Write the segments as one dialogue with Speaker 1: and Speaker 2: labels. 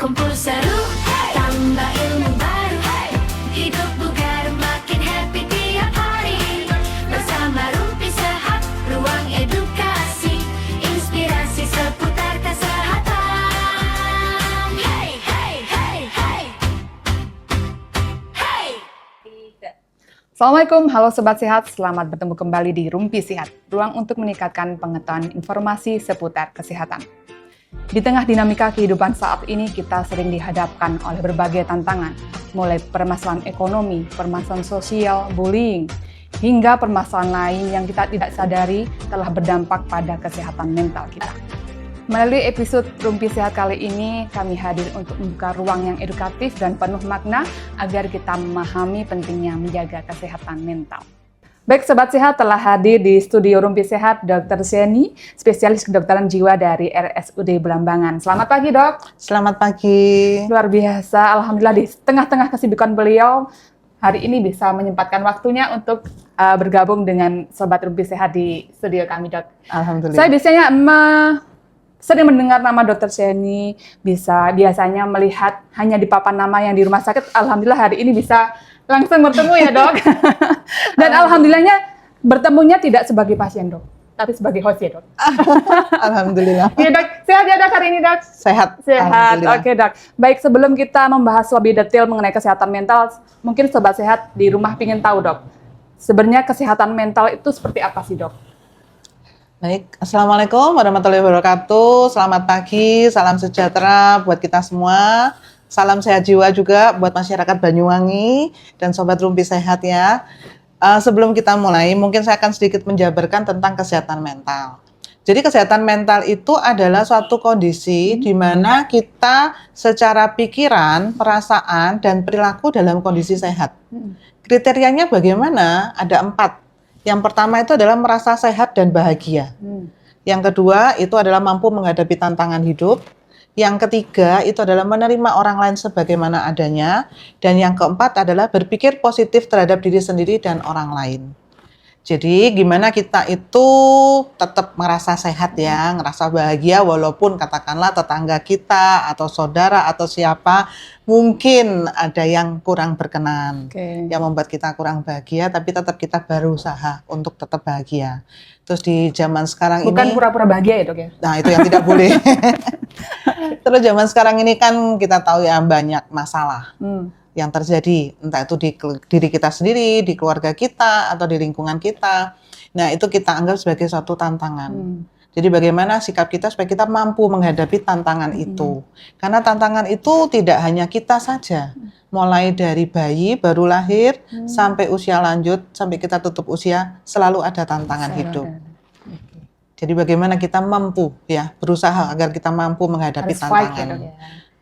Speaker 1: kumpul seru, tambah ilmu baru, hidup bugar makin happy tiap hari. Bersama Rumpi Sehat, ruang edukasi, inspirasi seputar kesehatan. Hey, hey, hey, hey. Hey.
Speaker 2: Assalamualaikum, halo Sobat Sehat, selamat bertemu kembali di Rumpi Sehat, ruang untuk meningkatkan pengetahuan informasi seputar kesehatan. Di tengah dinamika kehidupan saat ini, kita sering dihadapkan oleh berbagai tantangan, mulai permasalahan ekonomi, permasalahan sosial, bullying, hingga permasalahan lain yang kita tidak sadari telah berdampak pada kesehatan mental kita. Melalui episode Rumpi Sehat kali ini, kami hadir untuk membuka ruang yang edukatif dan penuh makna agar kita memahami pentingnya menjaga kesehatan mental. Baik Sobat Sehat, telah hadir di studio Rumpi Sehat Dr. Seni, spesialis kedokteran jiwa dari RSUD Belambangan. Selamat pagi dok.
Speaker 3: Selamat pagi.
Speaker 2: Luar biasa, alhamdulillah di tengah-tengah kesibukan beliau, hari ini bisa menyempatkan waktunya untuk bergabung dengan Sobat Rumpi Sehat di studio kami dok.
Speaker 3: Alhamdulillah.
Speaker 2: Saya biasanya sering mendengar nama Dr. Seni, biasanya melihat hanya di papan nama yang di rumah sakit. Alhamdulillah hari ini bisa langsung bertemu ya dok. Dan alhamdulillahnya bertemunya tidak sebagai pasien dok, tapi sebagai host ya dok.
Speaker 3: Alhamdulillah.
Speaker 2: Iya dok, sehat ya dok hari ini dok?
Speaker 3: Sehat.
Speaker 2: Sehat, oke dok. Baik, sebelum kita membahas lebih detail mengenai kesehatan mental, mungkin Sobat Sehat di rumah ingin tahu dok, sebenarnya kesehatan mental itu seperti apa sih dok?
Speaker 3: Baik, Assalamualaikum warahmatullahi wabarakatuh. Selamat pagi, salam sejahtera buat kita semua. Salam sehat jiwa juga buat masyarakat Banyuwangi dan Sobat Rumpi Sehat ya. Sebelum kita mulai, mungkin saya akan sedikit menjabarkan tentang kesehatan mental. Jadi kesehatan mental itu adalah suatu kondisi di mana kita secara pikiran, perasaan, dan perilaku dalam kondisi sehat. Kriterianya bagaimana? Ada 4. Yang pertama itu adalah merasa sehat dan bahagia. Yang kedua itu adalah mampu menghadapi tantangan hidup. Yang ketiga itu adalah menerima orang lain sebagaimana adanya. Dan yang keempat adalah berpikir positif terhadap diri sendiri dan orang lain. Jadi gimana kita itu tetap merasa sehat ya, ngerasa bahagia walaupun katakanlah tetangga kita atau saudara atau siapa mungkin ada yang kurang berkenan, yang membuat kita kurang bahagia, tapi tetap kita berusaha untuk tetap bahagia. Terus di zaman sekarang ini
Speaker 2: Bukan pura-pura bahagia ya dok ya?
Speaker 3: Nah itu yang tidak boleh. Terus zaman sekarang ini kan kita tahu ya banyak masalah yang terjadi, entah itu di diri kita sendiri, di keluarga kita, atau di lingkungan kita. Nah, itu kita anggap sebagai suatu tantangan. Jadi bagaimana sikap kita supaya kita mampu menghadapi tantangan itu. Karena tantangan itu tidak hanya kita saja. Mulai dari bayi baru lahir, sampai usia lanjut, sampai kita tutup usia, selalu ada tantangan hidup. Jadi bagaimana kita mampu ya, berusaha agar kita mampu menghadapi tantangan.
Speaker 2: Fight, ya, dok, ya?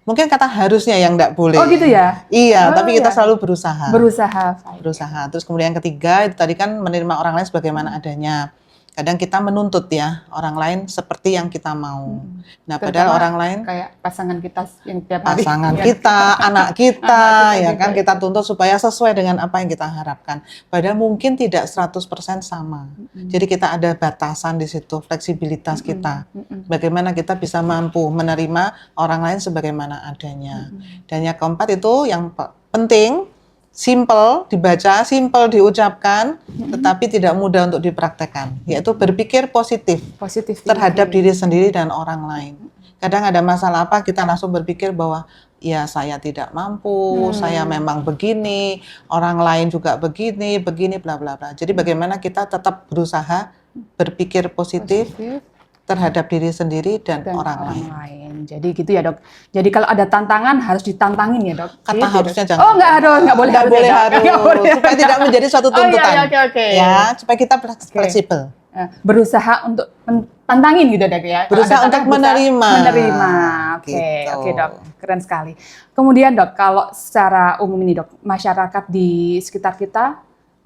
Speaker 3: Mungkin kata harusnya yang enggak boleh.
Speaker 2: Oh gitu ya?
Speaker 3: Iya, tapi kita selalu berusaha.
Speaker 2: Berusaha.
Speaker 3: Terus kemudian yang ketiga, itu tadi kan menerima orang lain sebagaimana adanya. Kadang kita menuntut ya, orang lain seperti yang kita mau. Nah, padahal orang lain
Speaker 2: kayak pasangan kita yang tiap hari.
Speaker 3: Pasangan kita, anak kita, ya kan kita tuntut supaya sesuai dengan apa yang kita harapkan. Padahal mungkin tidak 100% sama. Jadi kita ada batasan di situ, fleksibilitas kita. Bagaimana kita bisa mampu menerima orang lain sebagaimana adanya. Dan yang keempat itu yang penting, simple dibaca, simple diucapkan, tetapi tidak mudah untuk dipraktekkan, yaitu berpikir positif terhadap diri sendiri dan orang lain. Kadang ada masalah apa, kita langsung berpikir bahwa ya saya tidak mampu, saya memang begini, orang lain juga begini, bla bla bla. Jadi bagaimana kita tetap berusaha berpikir positif terhadap diri sendiri dan orang lain.
Speaker 2: Jadi gitu ya dok. Jadi kalau ada tantangan harus ditantangin ya dok.
Speaker 3: Kata
Speaker 2: gitu,
Speaker 3: harusnya
Speaker 2: dok.
Speaker 3: jangan.
Speaker 2: Oh nggak boleh
Speaker 3: harus. Supaya tidak menjadi suatu tuntutan. Ya, supaya kita fleksibel.
Speaker 2: Berusaha untuk tantangin gitu dok ya.
Speaker 3: Berusaha untuk menerima.
Speaker 2: Oke dok. Keren sekali. Kemudian dok, kalau secara umum ini dok, masyarakat di sekitar kita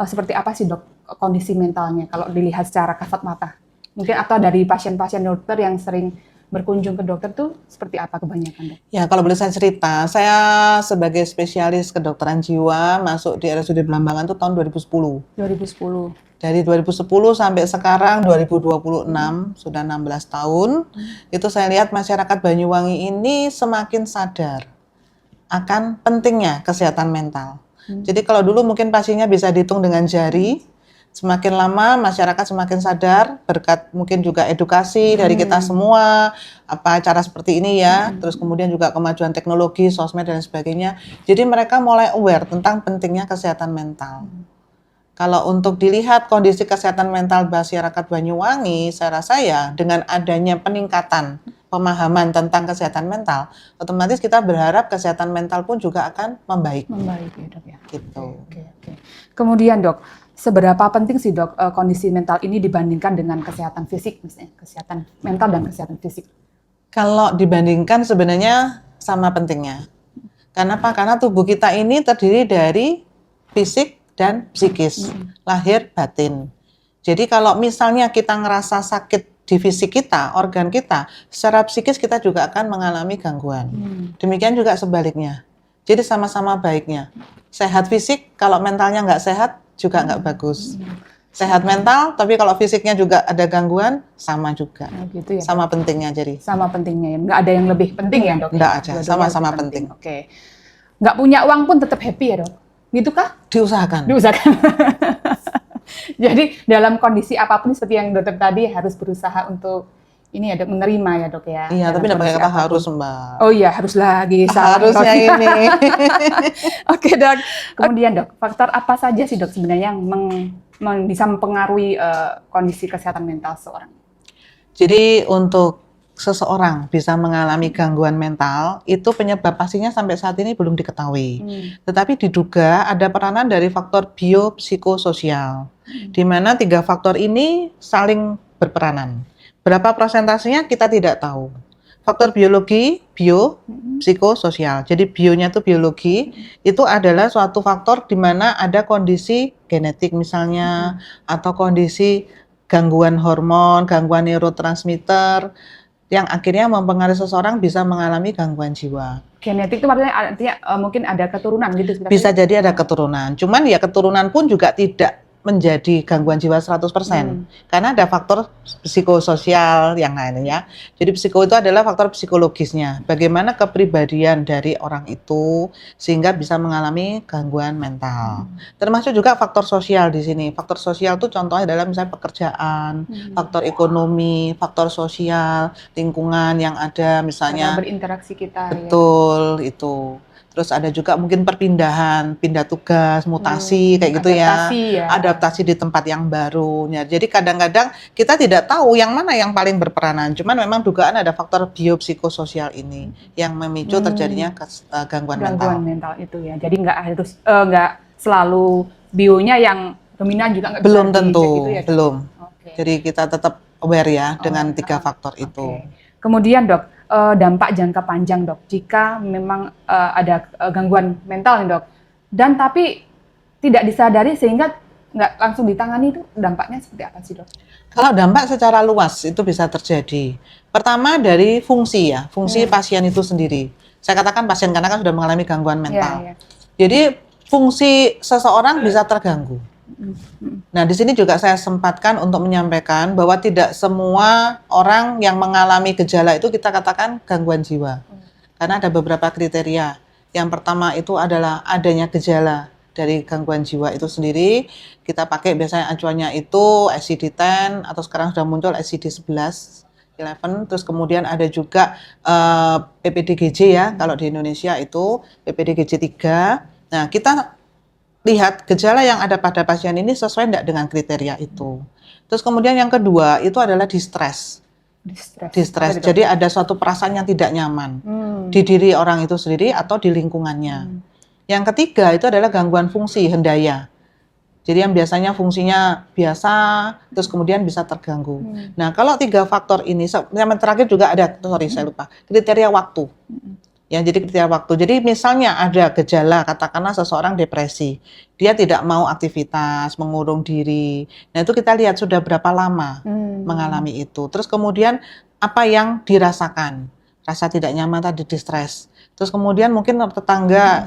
Speaker 2: seperti apa sih dok kondisi mentalnya kalau dilihat secara kasat mata? Mungkin atau dari pasien-pasien dokter yang sering berkunjung ke dokter tuh seperti apa kebanyakan dok?
Speaker 3: Ya kalau boleh saya cerita, saya sebagai spesialis kedokteran jiwa masuk di RSUD Belambangan tuh tahun 2010. Dari 2010 sampai sekarang 2026, sudah 16 tahun, itu saya lihat masyarakat Banyuwangi ini semakin sadar akan pentingnya kesehatan mental. Jadi kalau dulu mungkin pasiennya bisa dihitung dengan jari, semakin lama masyarakat semakin sadar berkat mungkin juga edukasi dari kita semua, apa cara seperti ini ya, terus kemudian juga kemajuan teknologi, sosmed dan sebagainya. Jadi mereka mulai aware tentang pentingnya kesehatan mental. Kalau untuk dilihat kondisi kesehatan mental masyarakat Banyuwangi, saya rasa ya dengan adanya peningkatan pemahaman tentang kesehatan mental, otomatis kita berharap kesehatan mental pun juga akan membaik.
Speaker 2: Membaik ya dok ya.
Speaker 3: Gitu.
Speaker 2: Oke. Kemudian dok, seberapa penting sih dok kondisi mental ini dibandingkan dengan kesehatan fisik, misalnya kesehatan mental dan kesehatan fisik?
Speaker 3: Kalau dibandingkan sebenarnya sama pentingnya. Kenapa? Karena tubuh kita ini terdiri dari fisik dan psikis, lahir batin. Jadi kalau misalnya kita ngerasa sakit di fisik kita, organ kita, secara psikis kita juga akan mengalami gangguan. Demikian juga sebaliknya. Jadi sama-sama baiknya. Sehat fisik, kalau mentalnya nggak sehat juga nggak bagus. Sehat mental, tapi kalau fisiknya juga ada gangguan, sama juga.
Speaker 2: Oh, gitu ya.
Speaker 3: Sama pentingnya jadi.
Speaker 2: Sama pentingnya ya, nggak ada yang lebih penting ya dok?
Speaker 3: Nggak ada,
Speaker 2: Dua-duanya
Speaker 3: sama-sama
Speaker 2: lebih
Speaker 3: penting.
Speaker 2: Oke. Nggak punya uang pun tetap happy ya dok? Gitu kah?
Speaker 3: Diusahakan.
Speaker 2: Diusahakan. Jadi dalam kondisi apapun seperti yang dokter tadi harus berusaha untuk ini ya dok, menerima ya dok ya.
Speaker 3: Iya, tapi nggak pakai kata harus, Mbak.
Speaker 2: Oh iya, harus lagi.
Speaker 3: Harusnya ini.
Speaker 2: Oke dok. Kemudian dok, faktor apa saja sih dok sebenarnya yang bisa mempengaruhi kondisi kesehatan mental seorang?
Speaker 3: Jadi untuk seseorang bisa mengalami gangguan mental, itu penyebab pastinya sampai saat ini belum diketahui. Tetapi diduga ada peranan dari faktor biopsikososial, di mana 3 faktor ini saling berperanan. Berapa persentasenya kita tidak tahu. Faktor biologi, bio, psikososial. Jadi bionya itu biologi, itu adalah suatu faktor di mana ada kondisi genetik misalnya, atau kondisi gangguan hormon, gangguan neurotransmitter, yang akhirnya mempengaruhi seseorang bisa mengalami gangguan jiwa.
Speaker 2: Genetik itu artinya mungkin ada keturunan gitu?
Speaker 3: Bisa jadi ada keturunan, cuman ya keturunan pun juga tidak menjadi gangguan jiwa 100%. Karena ada faktor psikososial yang lainnya. Jadi psiko itu adalah faktor psikologisnya. Bagaimana kepribadian dari orang itu sehingga bisa mengalami gangguan mental. Termasuk juga faktor sosial di sini. Faktor sosial itu contohnya adalah misalnya pekerjaan, faktor ekonomi, faktor sosial, lingkungan yang ada misalnya.
Speaker 2: Cara berinteraksi kita.
Speaker 3: Betul, ya. Itu. Terus ada juga mungkin perpindahan, pindah tugas, mutasi, kayak gitu
Speaker 2: adaptasi, ya.
Speaker 3: Adaptasi di tempat yang baru. Ya, jadi kadang-kadang kita tidak tahu yang mana yang paling berperanan. Cuman memang dugaan ada faktor biopsikososial ini yang memicu terjadinya gangguan
Speaker 2: mental itu ya. Jadi nggak selalu bionya yang dominan juga nggak bisa
Speaker 3: belum tentu,
Speaker 2: gitu ya,
Speaker 3: belum.
Speaker 2: Okay.
Speaker 3: Jadi kita tetap aware ya dengan 3 faktor itu.
Speaker 2: Kemudian dok, dampak jangka panjang dok, jika memang ada gangguan mental nih dok, dan tapi tidak disadari sehingga nggak langsung ditangani, itu dampaknya seperti apa sih dok?
Speaker 3: Kalau dampak secara luas itu bisa terjadi. Pertama dari fungsi ya, fungsi pasien itu sendiri. Saya katakan pasien karena kan sudah mengalami gangguan mental. Jadi fungsi seseorang bisa terganggu. Nah, di sini juga saya sempatkan untuk menyampaikan bahwa tidak semua orang yang mengalami gejala itu kita katakan gangguan jiwa. Karena ada beberapa kriteria. Yang pertama itu adalah adanya gejala dari gangguan jiwa itu sendiri. Kita pakai biasanya acuannya itu ICD-10 atau sekarang sudah muncul ICD-11. Terus kemudian ada juga PPDGJ ya, kalau di Indonesia itu PPDGJ 3. Nah, kita lihat gejala yang ada pada pasien ini sesuai tidak dengan kriteria itu. Terus kemudian yang kedua itu adalah distress. Jadi ada suatu perasaan yang tidak nyaman di diri orang itu sendiri atau di lingkungannya. Yang ketiga itu adalah gangguan fungsi hendaya. Jadi yang biasanya fungsinya biasa, terus kemudian bisa terganggu. Nah, kalau 3 faktor ini, yang terakhir juga ada, saya lupa, kriteria waktu. Ya, jadi kriteria waktu. Jadi misalnya ada gejala, katakanlah seseorang depresi, dia tidak mau aktivitas, mengurung diri. Nah, itu kita lihat sudah berapa lama mengalami itu. Terus kemudian apa yang dirasakan? Rasa tidak nyaman tadi, distress. Terus kemudian mungkin tetangga,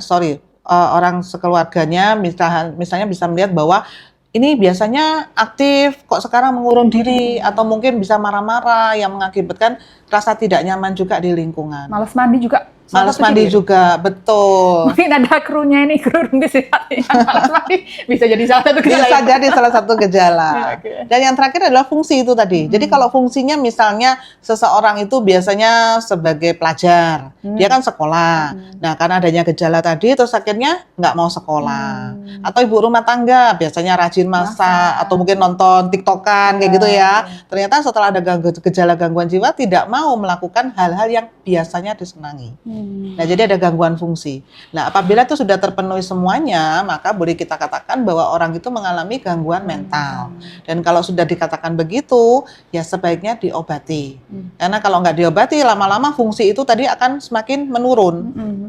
Speaker 3: orang sekeluarganya misalnya bisa melihat bahwa ini biasanya aktif kok sekarang mengurung diri atau mungkin bisa marah-marah yang mengakibatkan rasa tidak nyaman juga di lingkungan.
Speaker 2: Males mandi juga. salah
Speaker 3: Males
Speaker 2: satu
Speaker 3: mandi
Speaker 2: ciri.
Speaker 3: juga, betul.
Speaker 2: Mungkin ada krunya ini, kru rumpi sehat yang males mandi bisa jadi salah satu gejala.
Speaker 3: Bisa jadi salah satu gejala.
Speaker 2: Oke.
Speaker 3: Dan yang terakhir adalah fungsi itu tadi. Jadi kalau fungsinya misalnya seseorang itu biasanya sebagai pelajar, dia kan sekolah. Nah, karena adanya gejala tadi, terus akhirnya nggak mau sekolah. Atau ibu rumah tangga, biasanya rajin masak, atau mungkin nonton TikTokan, kayak gitu ya. Ternyata setelah ada gejala gangguan jiwa, tidak mau melakukan hal-hal yang biasanya disenangi. Nah, jadi ada gangguan fungsi. Nah, apabila itu sudah terpenuhi semuanya, maka boleh kita katakan bahwa orang itu mengalami gangguan mental. Dan kalau sudah dikatakan begitu, ya sebaiknya diobati. Karena kalau nggak diobati, lama-lama fungsi itu tadi akan semakin menurun.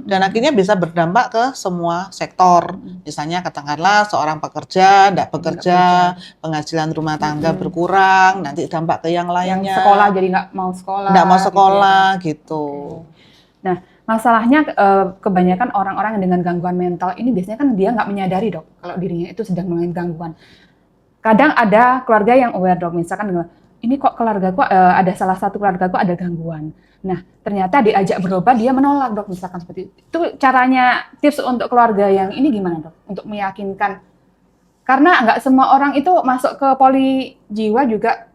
Speaker 3: Dan akhirnya bisa berdampak ke semua sektor. Misalnya katakanlah seorang pekerja, tidak bekerja, penghasilan rumah tangga berkurang, nanti dampak ke yang
Speaker 2: Yang
Speaker 3: lainnya.
Speaker 2: sekolah jadi nggak mau sekolah.
Speaker 3: Nggak mau
Speaker 2: gitu ya,
Speaker 3: sekolah
Speaker 2: Dok.
Speaker 3: gitu.
Speaker 2: Nah, masalahnya kebanyakan orang-orang yang dengan gangguan mental ini biasanya kan dia nggak menyadari, Dok, kalau dirinya itu sedang mengalami gangguan. Kadang ada keluarga yang aware, Dok, misalkan ini kok keluargaku ada salah satu keluargaku ada gangguan. Nah, ternyata diajak berobat dia menolak, Dok, misalkan seperti itu. Itu caranya, tips untuk keluarga yang ini gimana, Dok? Untuk meyakinkan, karena nggak semua orang itu masuk ke poli jiwa juga.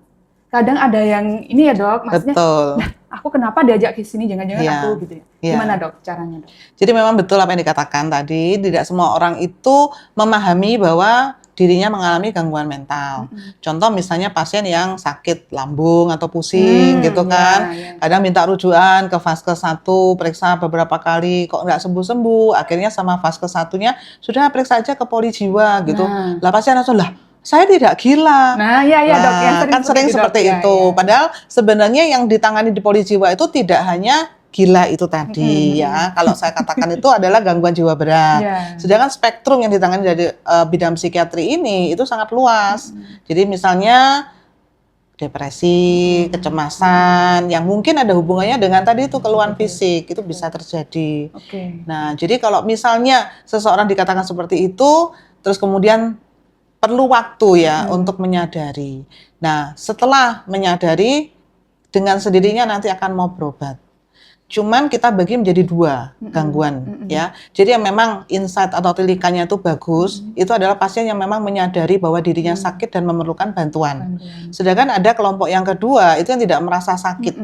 Speaker 2: Kadang ada yang ini ya, Dok, maksudnya,
Speaker 3: Betul.
Speaker 2: nah, aku kenapa diajak ke sini, jangan-jangan
Speaker 3: Iya.
Speaker 2: aku gitu ya.
Speaker 3: Iya.
Speaker 2: Gimana, Dok, caranya, Dok?
Speaker 3: Jadi memang betul apa yang dikatakan tadi, tidak semua orang itu memahami bahwa dirinya mengalami gangguan mental. Contoh misalnya pasien yang sakit lambung atau pusing gitu kan.
Speaker 2: Ya.
Speaker 3: Kadang minta rujukan ke Vaskes 1, periksa beberapa kali, kok nggak sembuh-sembuh. Akhirnya sama Vaskes 1-nya, sudah periksa aja ke poli jiwa gitu.
Speaker 2: Nah.
Speaker 3: Lah pasien langsung, lah saya tidak gila.
Speaker 2: Nah, iya,
Speaker 3: Lah,
Speaker 2: Dok, yang
Speaker 3: kan sering seperti
Speaker 2: Dok.
Speaker 3: itu.
Speaker 2: Ya, ya.
Speaker 3: Padahal sebenarnya yang ditangani di poli jiwa itu tidak hanya gila itu tadi ya. Kalau saya katakan itu adalah gangguan jiwa berat.
Speaker 2: Ya.
Speaker 3: Sedangkan spektrum yang ditangani dari bidang psikiatri ini itu sangat luas. Jadi misalnya depresi, kecemasan, yang mungkin ada hubungannya dengan tadi itu keluhan fisik, itu bisa terjadi.
Speaker 2: Oke.
Speaker 3: Nah, jadi kalau misalnya seseorang dikatakan seperti itu, terus kemudian perlu waktu ya untuk menyadari. Nah, setelah menyadari, dengan sendirinya nanti akan mau berobat. Cuman kita bagi menjadi dua gangguan ya. Jadi yang memang insight atau tilikannya itu bagus, itu adalah pasien yang memang menyadari bahwa dirinya sakit dan memerlukan bantuan. Sedangkan ada kelompok yang kedua itu yang tidak merasa sakit.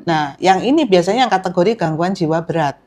Speaker 3: Nah, yang ini biasanya yang kategori gangguan jiwa berat.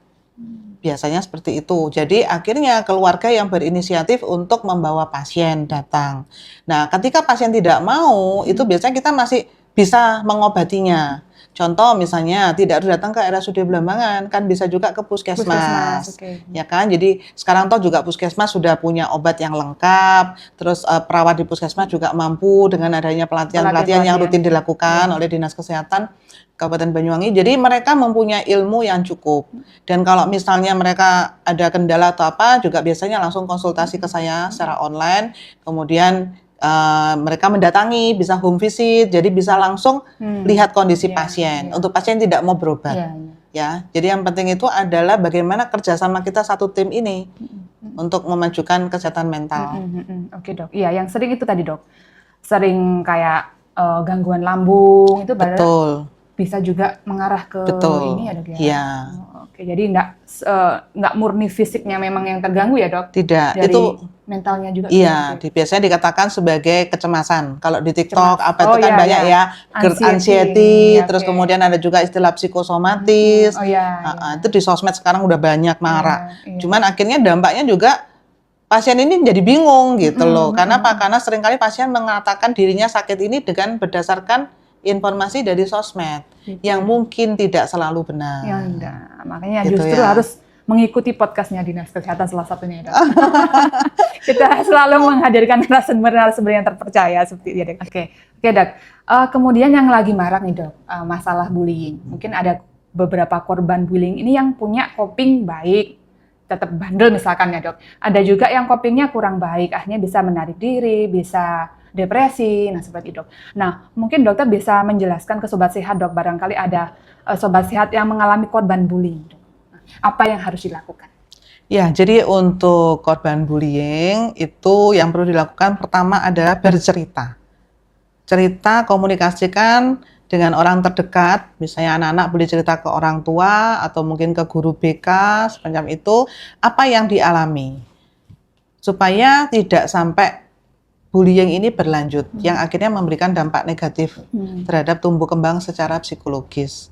Speaker 3: Biasanya seperti itu. Jadi akhirnya keluarga yang berinisiatif untuk membawa pasien datang. Nah, ketika pasien tidak mau, itu biasanya kita masih bisa mengobatinya. Contoh misalnya tidak harus datang ke RSUD Belambangan, kan bisa juga ke puskesmas.
Speaker 2: Oke.
Speaker 3: Ya kan? Jadi sekarang toh juga puskesmas sudah punya obat yang lengkap, terus perawat di puskesmas juga mampu dengan adanya pelatihan-pelatihan yang rutin dilakukan oleh Dinas Kesehatan Kabupaten Banyuwangi. Jadi mereka mempunyai ilmu yang cukup. Dan kalau misalnya mereka ada kendala atau apa, juga biasanya langsung konsultasi ke saya secara online. Kemudian mereka mendatangi, bisa home visit, jadi bisa langsung lihat kondisi pasien. Untuk pasien tidak mau berobat, ya. Jadi yang penting itu adalah bagaimana kerjasama kita satu tim ini untuk memajukan kesehatan mental.
Speaker 2: Oke, Dok. Iya, yang sering itu tadi, Dok. Sering kayak gangguan lambung itu
Speaker 3: Betul.
Speaker 2: bisa juga mengarah ke
Speaker 3: Betul.
Speaker 2: ini ya, Dok ya.
Speaker 3: Iya.
Speaker 2: Oke, jadi nggak murni fisiknya memang yang terganggu ya, Dok.
Speaker 3: Tidak,
Speaker 2: Dari
Speaker 3: itu
Speaker 2: mentalnya juga.
Speaker 3: iya, biasanya dikatakan sebagai kecemasan. Kalau di TikTok apa itu kan banyak ya, GERD anxiety, terus kemudian ada juga istilah psikosomatis. Itu di sosmed sekarang udah banyak marak. Cuman akhirnya dampaknya juga pasien ini jadi bingung gitu loh. Karena apa? Karena seringkali pasien mengatakan dirinya sakit ini dengan berdasarkan informasi dari sosmed yang mungkin tidak selalu benar.
Speaker 2: Ya, enggak. Makanya
Speaker 3: Gitu
Speaker 2: justru
Speaker 3: ya.
Speaker 2: harus mengikuti podcastnya Dinas Kesehatan salah satunya, Dok. Kita selalu menghadirkan narasumber yang terpercaya seperti itu, Dok. Oke, Dok. Kemudian yang lagi marak nih, Dok, masalah bullying. Mungkin ada beberapa korban bullying ini yang punya coping baik, tetap bandel misalkan ya, Dok. Ada juga yang copingnya kurang baik, akhirnya bisa menarik diri, bisa depresi, nah seperti itu, Dok. Nah, mungkin dokter bisa menjelaskan ke Sobat Sehat, Dok, barangkali ada Sobat Sehat yang mengalami korban bullying, Dok. Apa yang harus dilakukan?
Speaker 3: Ya, jadi untuk korban bullying itu yang perlu dilakukan pertama adalah bercerita. Cerita, komunikasikan dengan orang terdekat, misalnya anak-anak boleh cerita ke orang tua atau mungkin ke guru BK, semacam itu, apa yang dialami. Supaya tidak sampai bullying ini berlanjut, yang akhirnya memberikan dampak negatif terhadap tumbuh kembang secara psikologis.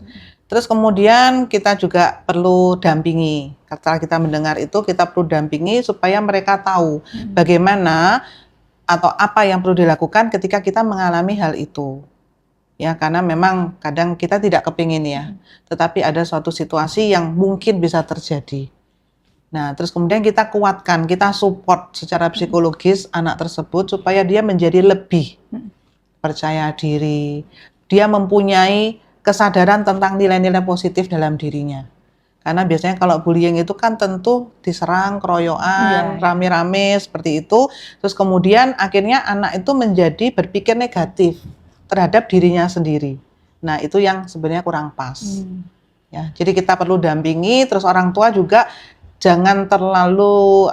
Speaker 3: Terus kemudian kita juga perlu dampingi. Setelah kita mendengar itu, kita perlu dampingi supaya mereka tahu bagaimana atau apa yang perlu dilakukan ketika kita mengalami hal itu. Ya, karena memang kadang kita tidak kepingin ya, tetapi ada suatu situasi yang mungkin bisa terjadi. Nah, terus kemudian kita kuatkan, kita support secara psikologis anak tersebut supaya dia menjadi lebih percaya diri. Dia mempunyai kesadaran tentang nilai-nilai positif dalam dirinya. Karena biasanya kalau bullying itu kan tentu diserang, keroyokan, rame-rame seperti itu. Terus kemudian akhirnya anak itu menjadi berpikir negatif terhadap dirinya sendiri. Nah, itu yang sebenarnya kurang pas. Ya, jadi kita perlu dampingi, terus orang tua juga jangan terlalu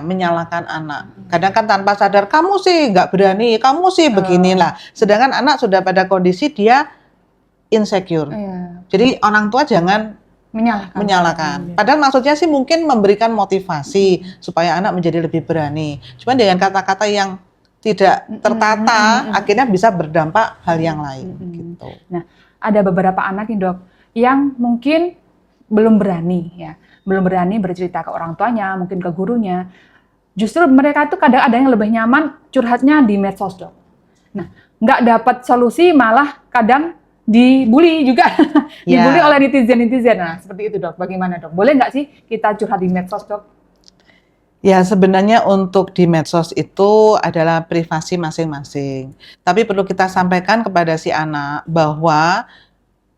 Speaker 3: menyalahkan anak. Kadang kan tanpa sadar, kamu sih nggak berani, kamu sih beginilah. Sedangkan anak sudah pada kondisi dia insecure. Jadi orang tua jangan menyalahkan. Padahal maksudnya sih mungkin memberikan motivasi supaya anak menjadi lebih berani. Cuma dengan kata-kata yang tidak tertata, akhirnya bisa berdampak hal yang lain. Gitu.
Speaker 2: Nah, ada beberapa anak nih dok, yang mungkin belum berani bercerita ke orang tuanya, mungkin ke gurunya. Justru mereka itu kadang ada yang lebih nyaman curhatnya di medsos dok. Nah, nggak dapat solusi, malah kadang dibully juga, dibully oleh netizen. Nah, seperti itu dok. Bagaimana dok? Boleh nggak sih kita curhat di medsos dok?
Speaker 3: Ya, sebenarnya untuk di medsos itu adalah privasi masing-masing. Tapi perlu kita sampaikan kepada si anak bahwa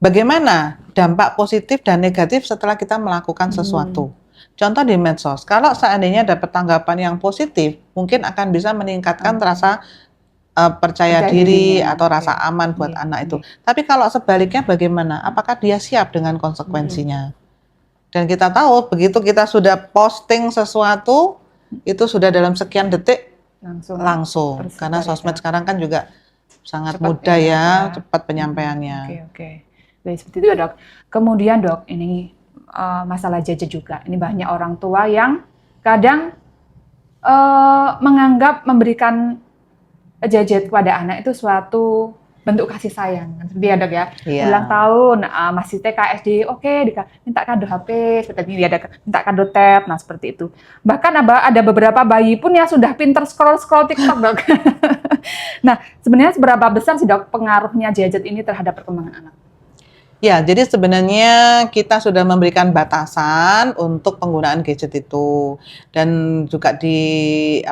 Speaker 3: bagaimana dampak positif dan negatif setelah kita melakukan sesuatu. Contoh di medsos, kalau seandainya dapat tanggapan yang positif, mungkin akan bisa meningkatkan rasa percaya diri atau rasa aman buat anak itu. Tapi kalau sebaliknya bagaimana? Apakah dia siap dengan konsekuensinya? Dan kita tahu begitu kita sudah posting sesuatu, itu sudah dalam sekian detik langsung. Karena sosmed sekarang kan juga sangat mudah cepat penyampaiannya.
Speaker 2: Oke. Baik, seperti itu dok. Kemudian dok, ini masalah gadget juga. Ini banyak orang tua yang kadang menganggap memberikan gadget kepada anak itu suatu bentuk kasih sayang. Seperti ya dok ya. Ulang tahun, masih TK, SD, oke, minta kado HP, seperti ini ada minta kado tab, nah seperti itu. Bahkan ada beberapa bayi pun yang sudah pinter scroll TikTok dok. Nah, sebenarnya seberapa besar sih dok pengaruhnya gadget ini terhadap perkembangan anak?
Speaker 3: Ya, jadi sebenarnya kita sudah memberikan batasan untuk penggunaan gadget itu, dan juga di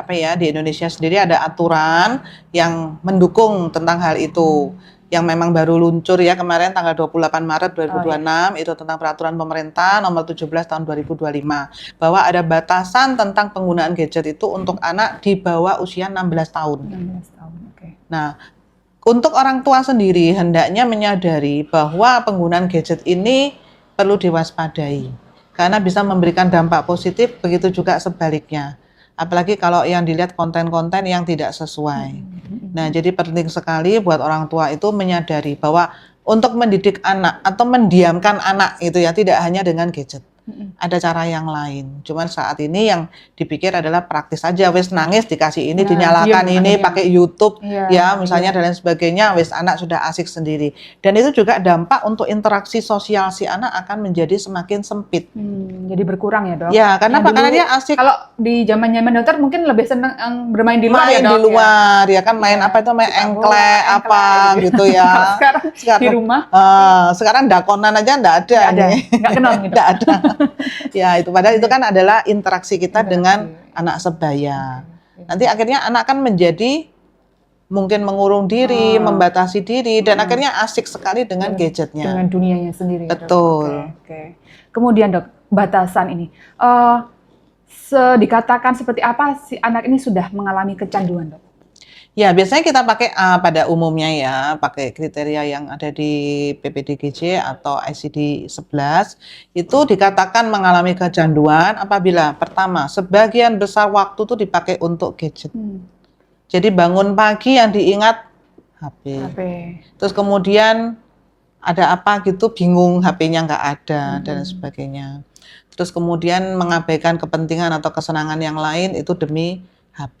Speaker 3: Indonesia sendiri ada aturan yang mendukung tentang hal itu, yang memang baru luncur ya kemarin tanggal 28 Maret 2026 itu tentang peraturan pemerintah nomor 17 tahun 2025 bahwa ada batasan tentang penggunaan gadget itu untuk anak di bawah usia 16 tahun.
Speaker 2: 16 tahun, oke.
Speaker 3: Nah, untuk orang tua sendiri hendaknya menyadari bahwa penggunaan gadget ini perlu diwaspadai karena bisa memberikan dampak positif, begitu juga sebaliknya. Apalagi kalau yang dilihat konten-konten yang tidak sesuai. Nah, jadi penting sekali buat orang tua itu menyadari bahwa untuk mendidik anak atau mendiamkan anak itu ya tidak hanya dengan gadget. Ada cara yang lain. Cuman saat ini yang dipikir adalah praktis aja. Wes nangis dikasih ini, dinyalakan ini, pakai YouTube, misalnya dan lain sebagainya. Wes anak sudah asik sendiri. Dan itu juga dampak untuk interaksi sosial si anak akan menjadi semakin sempit.
Speaker 2: Jadi berkurang ya dok?
Speaker 3: Ya, karena karena dia asik.
Speaker 2: Kalau di zaman dokter mungkin lebih senang bermain di luar
Speaker 3: ya dok? Main di luar, ya kan main main engklek apa gitu ya.
Speaker 2: Sekarang di rumah.
Speaker 3: Sekarang dakonan aja enggak ada.
Speaker 2: Nggak kenal gitu.
Speaker 3: Enggak ada. Ya, itu padahal itu kan adalah interaksi kita dengan anak sebaya. Nanti akhirnya anak kan menjadi mungkin mengurung diri, membatasi diri, dan akhirnya asik sekali dengan gadgetnya.
Speaker 2: Dengan dunianya sendiri.
Speaker 3: Betul.
Speaker 2: Oke. Kemudian dok, batasan ini. Dikatakan seperti apa si anak ini sudah mengalami kecanduan dok?
Speaker 3: Ya, biasanya kita pakai pada umumnya ya, pakai kriteria yang ada di PPDGJ atau ICD-11, itu dikatakan mengalami kecanduan apabila pertama, sebagian besar waktu itu dipakai untuk gadget. Jadi bangun pagi yang diingat HP. Terus kemudian ada apa gitu, bingung HP-nya nggak ada dan sebagainya. Terus kemudian mengabaikan kepentingan atau kesenangan yang lain itu demi HP.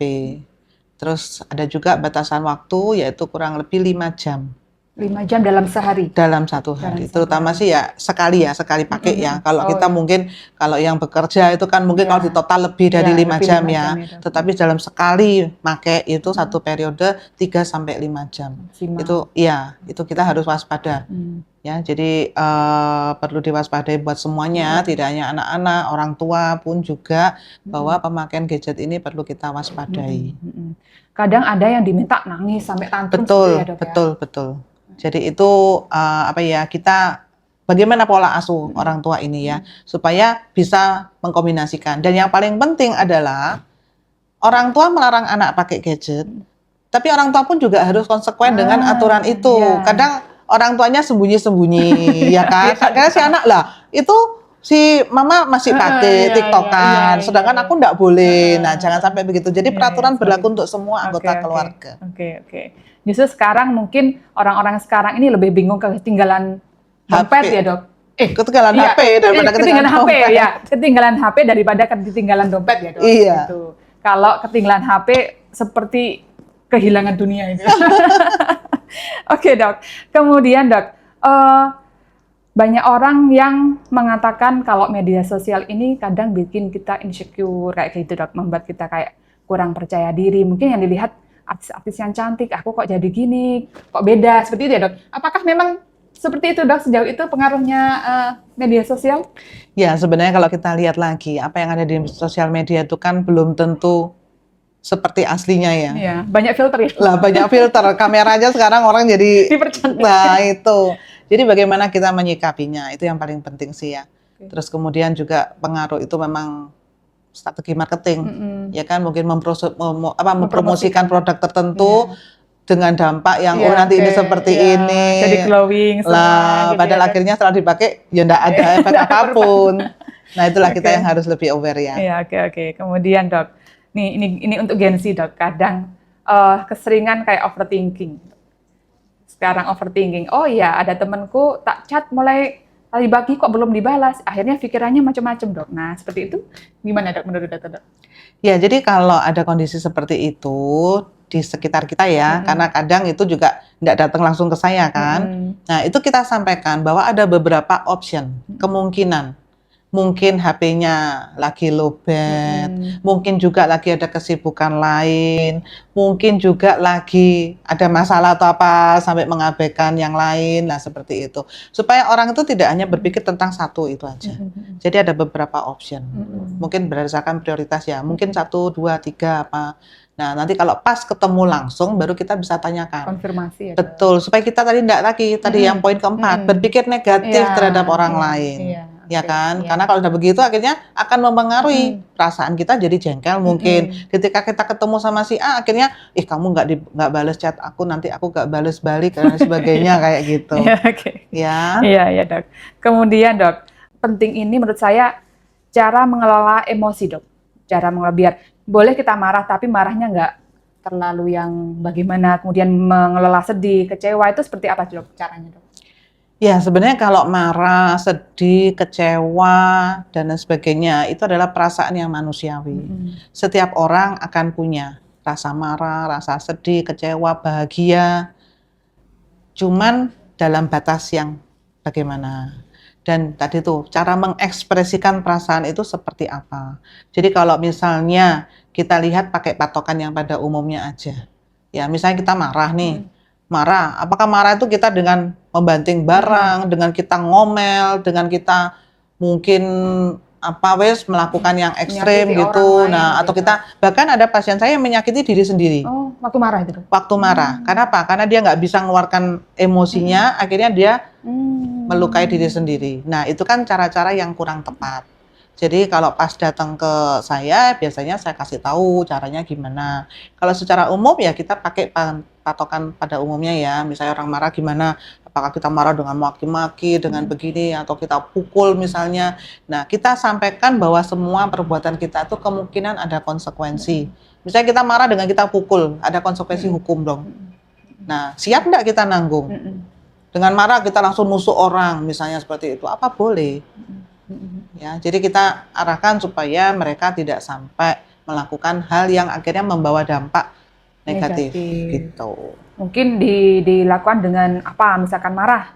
Speaker 3: Terus ada juga batasan waktu yaitu kurang lebih 5 jam.
Speaker 2: 5 jam dalam sehari?
Speaker 3: Dalam satu hari. Terutama sih ya, sekali pakai ya. Kalau kita mungkin, kalau yang bekerja itu kan mungkin kalau di total lebih dari 5 jam ya. Tetapi dalam sekali pakai itu satu periode 3 sampai 5 jam. Itu ya, itu kita harus waspada. Ya, jadi perlu diwaspadai buat semuanya, tidak hanya anak-anak, orang tua pun juga, bahwa pemakaian gadget ini perlu kita waspadai.
Speaker 2: Kadang ada yang diminta nangis sampai tantrum.
Speaker 3: Betul. Jadi itu apa ya, kita bagaimana pola asuh orang tua ini ya, supaya bisa mengkombinasikan. Dan yang paling penting adalah orang tua melarang anak pakai gadget, tapi orang tua pun juga harus konsekuen dengan aturan itu. Kadang orang tuanya sembunyi-sembunyi, ya kan? Karena si anak lah, itu si mama masih pakai TikTokan, sedangkan aku nggak boleh. Nah, jangan sampai begitu. Jadi peraturan berlaku untuk semua anggota keluarga.
Speaker 2: Oke. Justru sekarang mungkin orang-orang sekarang ini lebih bingung ketinggalan dompet ya, Dok?
Speaker 3: Ketinggalan HP daripada ketinggalan
Speaker 2: HP
Speaker 3: dompet.
Speaker 2: ya. Ketinggalan HP daripada ketinggalan dompet ya, Dok.
Speaker 3: Iya.
Speaker 2: Gitu. Kalau ketinggalan HP seperti kehilangan dunia itu. Oke, Dok. Kemudian, Dok, banyak orang yang mengatakan kalau media sosial ini kadang bikin kita insecure kayak gitu, Dok, membuat kita kayak kurang percaya diri. Mungkin yang dilihat artis-artis yang cantik, aku kok jadi gini, kok beda, seperti itu ya, Dok. Apakah memang seperti itu, Dok, sejauh itu pengaruhnya media sosial?
Speaker 3: Ya, sebenarnya kalau kita lihat lagi, apa yang ada di sosial media itu kan belum tentu seperti aslinya ya.
Speaker 2: Iya, banyak filter ya.
Speaker 3: Lah, banyak filter. Kameranya sekarang orang jadi
Speaker 2: dipercantik.
Speaker 3: Nah, itu. Jadi bagaimana kita menyikapinya, itu yang paling penting sih ya. Terus kemudian juga pengaruh itu memang strategi marketing. Ya kan, mungkin mempromosikan produk tertentu dengan dampak yang nanti ini seperti ini.
Speaker 2: Jadi glowing
Speaker 3: lah, gitu padahal akhirnya setelah dipakai ya enggak ada efek apapun. Nah, itulah kita yang harus lebih aware ya.
Speaker 2: Iya, oke. Kemudian, Dok, ini untuk Gen Z, Dok. Kadang keseringan kayak overthinking. Sekarang overthinking. Oh iya, ada temanku tak chat mulai tadi pagi kok belum dibalas. Akhirnya pikirannya macam-macam, Dok. Nah, seperti itu gimana, Dok, menurut Dok?
Speaker 3: Ya, jadi kalau ada kondisi seperti itu di sekitar kita ya, karena kadang itu juga tidak datang langsung ke saya kan. Nah, itu kita sampaikan bahwa ada beberapa option, kemungkinan. Mungkin HP-nya lagi lowbat, mungkin juga lagi ada kesibukan lain, mungkin juga lagi ada masalah atau apa sampai mengabaikan yang lain, nah seperti itu. Supaya orang itu tidak hanya berpikir tentang satu itu aja. Jadi ada beberapa option, mungkin berdasarkan prioritas ya, mungkin 1, 2, 3 apa. Nah, nanti kalau pas ketemu langsung baru kita bisa tanyakan.
Speaker 2: Konfirmasi ya.
Speaker 3: Betul, supaya kita tadi yang poin keempat, berpikir negatif terhadap orang lain. Ya kan, karena kalau udah begitu akhirnya akan mempengaruhi perasaan kita jadi jengkel mungkin. Ketika kita ketemu sama si A akhirnya, kamu nggak balas chat aku, nanti aku nggak balas balik dan sebagainya kayak gitu.
Speaker 2: Iya, Dok. Kemudian, Dok, penting ini menurut saya cara mengelola emosi, Dok. Cara mengelola, biar boleh kita marah tapi marahnya nggak terlalu yang bagaimana, kemudian mengelola sedih, kecewa itu seperti apa, Dok, caranya, Dok?
Speaker 3: Ya, sebenarnya kalau marah, sedih, kecewa, dan lain sebagainya, itu adalah perasaan yang manusiawi. Setiap orang akan punya rasa marah, rasa sedih, kecewa, bahagia. Cuman dalam batas yang bagaimana. Dan tadi tuh, cara mengekspresikan perasaan itu seperti apa. Jadi kalau misalnya kita lihat pakai patokan yang pada umumnya aja. Ya, misalnya kita marah nih. Marah, apakah marah itu kita dengan membanting barang, dengan kita ngomel, dengan kita mungkin melakukan yang ekstrem gitu. Nah, atau kita bahkan ada pasien saya yang menyakiti diri sendiri.
Speaker 2: Oh, waktu marah itu?
Speaker 3: Waktu marah. Karena apa? Karena dia nggak bisa mengeluarkan emosinya, akhirnya dia melukai diri sendiri. Nah, itu kan cara-cara yang kurang tepat. Jadi kalau pas datang ke saya, biasanya saya kasih tahu caranya gimana. Kalau secara umum ya kita pakai patokan pada umumnya ya. Misalnya orang marah gimana, apakah kita marah dengan maki-maki, dengan begini, atau kita pukul misalnya. Nah, kita sampaikan bahwa semua perbuatan kita itu kemungkinan ada konsekuensi. Misalnya kita marah dengan kita pukul, ada konsekuensi hukum dong. Nah, siap nggak kita nanggung? Dengan marah kita langsung nusuk orang, misalnya seperti itu, apa boleh? Ya, jadi kita arahkan supaya mereka tidak sampai melakukan hal yang akhirnya membawa dampak negatif. Gitu.
Speaker 2: Mungkin dilakukan dengan apa? Misalkan marah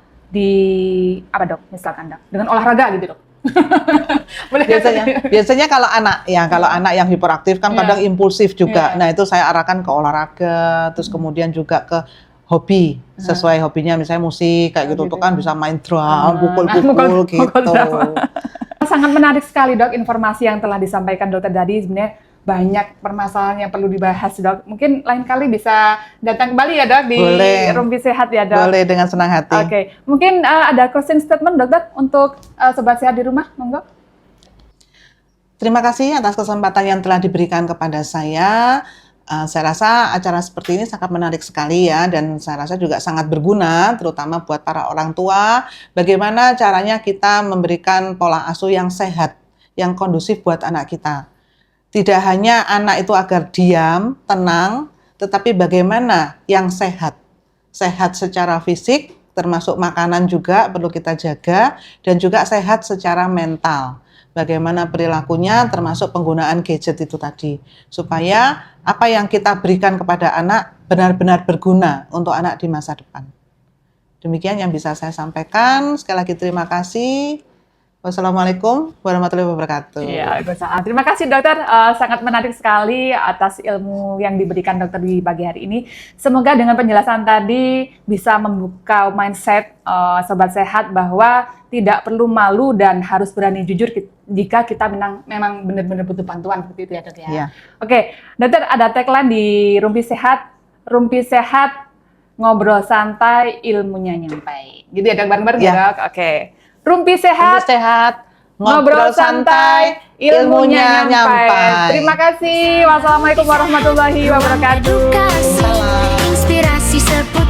Speaker 2: apa dok? Misalkan dok, dengan olahraga gitu dok.
Speaker 3: biasanya kalau anak yang hiperaktif kan kadang impulsif juga. Nah, itu saya arahkan ke olahraga, terus kemudian juga ke hobi, sesuai hobinya, misalnya musik kayak gitu tuh kan bisa main drum, pukul-pukul gitu.
Speaker 2: Sangat menarik sekali dok informasi yang telah disampaikan dokter tadi. Sebenarnya banyak permasalahan yang perlu dibahas dok. Mungkin lain kali bisa datang kembali ya dok di Rumpi Sehat ya dok.
Speaker 3: Boleh, dengan senang hati.
Speaker 2: Oke. Mungkin ada closing statement dokter untuk sobat sehat di rumah, monggo.
Speaker 3: Terima kasih atas kesempatan yang telah diberikan kepada saya. Saya rasa acara seperti ini sangat menarik sekali ya, dan saya rasa juga sangat berguna, terutama buat para orang tua. Bagaimana caranya kita memberikan pola asuh yang sehat, yang kondusif buat anak kita. Tidak hanya anak itu agar diam, tenang, tetapi bagaimana yang sehat. Sehat secara fisik, termasuk makanan juga perlu kita jaga, dan juga sehat secara mental. Bagaimana perilakunya, termasuk penggunaan gadget itu tadi. Supaya apa yang kita berikan kepada anak benar-benar berguna untuk anak di masa depan. Demikian yang bisa saya sampaikan. Sekali lagi terima kasih. Wassalamualaikum warahmatullahi wabarakatuh.
Speaker 2: Iya, terima kasih dokter, sangat menarik sekali atas ilmu yang diberikan dokter di pagi hari ini. Semoga dengan penjelasan tadi bisa membuka mindset sobat sehat bahwa tidak perlu malu dan harus berani jujur jika kita memang benar-benar butuh bantuan seperti itu ya dok ya.
Speaker 3: Iya.
Speaker 2: Oke, dokter ada tagline di Rumpi Sehat, ngobrol santai, ilmunya nyampai. Gitu ya dok, bareng-bareng ya dok. Oke. Rumpi Sehat, ngobrol santai, ilmunya nyampai. Terima kasih. Wassalamualaikum warahmatullahi wabarakatuh.
Speaker 1: Inspirasi seputar